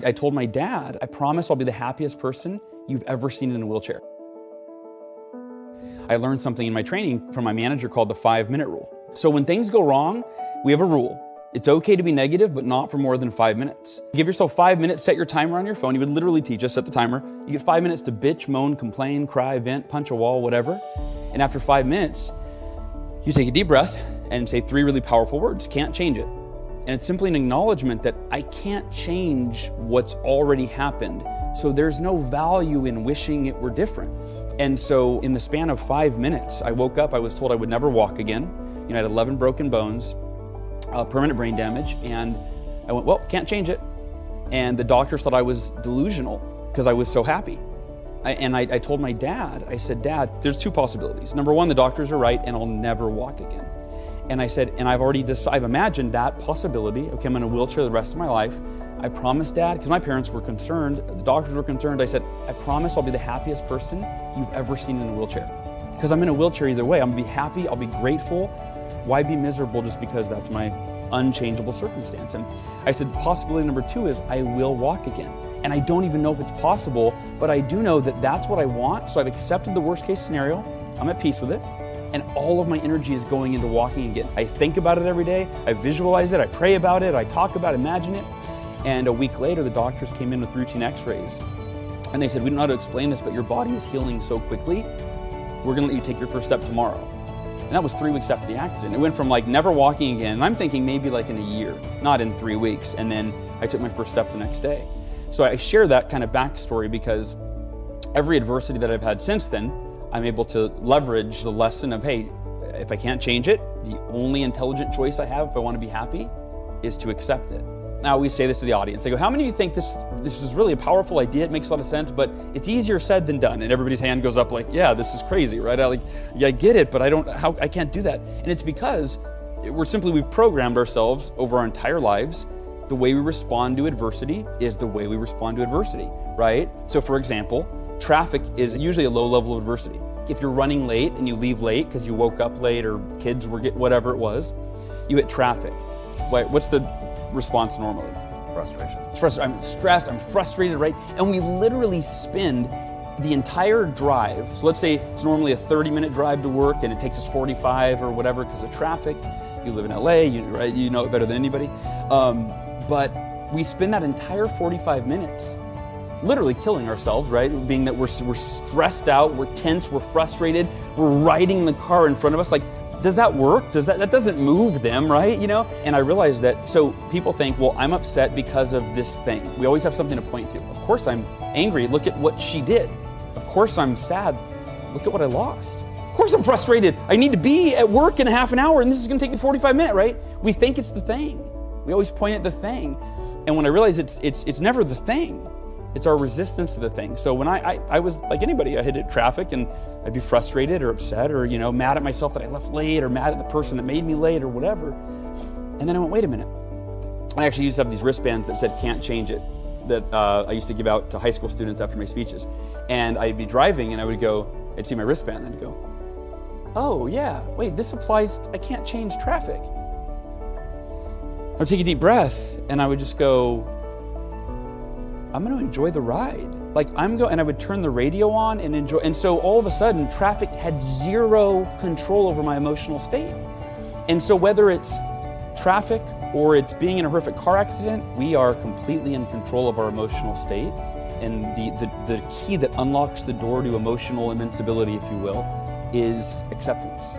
I told my dad, I promise I'll be the happiest person you've ever seen in a wheelchair. I learned something in my training from my manager called the 5-minute rule. So when things go wrong, we have a rule. It's okay to be negative, but not for more than 5 minutes. Give yourself 5 minutes, set your timer on your phone. He would literally teach us, set the timer. You get 5 minutes to bitch, moan, complain, cry, vent, punch a wall, whatever. And after 5 minutes, you take a deep breath and say 3 really powerful words, can't change it. And it's simply an acknowledgement that I can't change what's already happened. So there's no value in wishing it were different. And so in the span of 5 minutes, I woke up, I was told I would never walk again. You know, I had 11 broken bones, permanent brain damage, and I went, well, can't change it. And the doctors thought I was delusional because I was so happy. I told my dad, I said, Dad, there's 2 possibilities. Number 1, the doctors are right and I'll never walk again. And I said, and I've already decided, I've imagined that possibility. Okay, I'm in a wheelchair the rest of my life. I promise, Dad, because my parents were concerned, the doctors were concerned. I said, I promise I'll be the happiest person you've ever seen in a wheelchair. Because I'm in a wheelchair either way. I'm gonna be happy, I'll be grateful. Why be miserable just because that's my unchangeable circumstance? And I said, possibility number 2 is I will walk again. And I don't even know if it's possible, but I do know that that's what I want. So I've accepted the worst case scenario. I'm at peace with it. And all of my energy is going into walking again. I think about it every day. I visualize it. I pray about it. I talk about it, imagine it. And a week later, the doctors came in with routine x-rays. And they said, we don't know how to explain this, but your body is healing so quickly. We're gonna let you take your first step tomorrow. And that was 3 weeks after the accident. It went from like never walking again, and I'm thinking maybe like in a year, not in 3 weeks. And then I took my first step the next day. So I share that kind of backstory because every adversity that I've had since then, I'm able to leverage the lesson of, hey, if I can't change it, the only intelligent choice I have if I want to be happy is to accept it. Now we say this to the audience. They go, how many of you think this is really a powerful idea? It makes a lot of sense, but it's easier said than done. And everybody's hand goes up like, yeah, this is crazy, right? I get it, but I can't do that. And it's because we've programmed ourselves over our entire lives. The way we respond to adversity is the way we respond to adversity, right? So for example, traffic is usually a low level of adversity. If you're running late and you leave late because you woke up late or kids were whatever it was, you hit traffic. What's the response normally? Frustration. I'm stressed, I'm frustrated, right? And we literally spend the entire drive. So let's say it's normally a 30-minute drive to work and it takes us 45 or whatever because of traffic. You live in LA, right? You know it better than anybody. But we spend that entire 45 minutes literally killing ourselves, right? Being that we're stressed out, we're tense, we're frustrated, we're riding the car in front of us. Like, does that work? That doesn't move them, right? You know? And I realized that, so people think, well, I'm upset because of this thing. We always have something to point to. Of course I'm angry, look at what she did. Of course I'm sad, look at what I lost. Of course I'm frustrated, I need to be at work in a half an hour and this is gonna take me 45 minutes, right? We think it's the thing. We always point at the thing. And when I realized it's never the thing, it's our resistance to the thing. So when I was like anybody, I hit traffic and I'd be frustrated or upset or, you know, mad at myself that I left late or mad at the person that made me late or whatever. And then I went, wait a minute. I actually used to have these wristbands that said, can't change it, that I used to give out to high school students after my speeches. And I'd be driving and I'd see my wristband and I'd go, oh yeah, wait, this applies, I can't change traffic. I would take a deep breath and I would just go, I'm gonna enjoy the ride. And I would turn the radio on and enjoy. And so all of a sudden, traffic had zero control over my emotional state. And so whether it's traffic or it's being in a horrific car accident, we are completely in control of our emotional state. And the key that unlocks the door to emotional invincibility, if you will, is acceptance.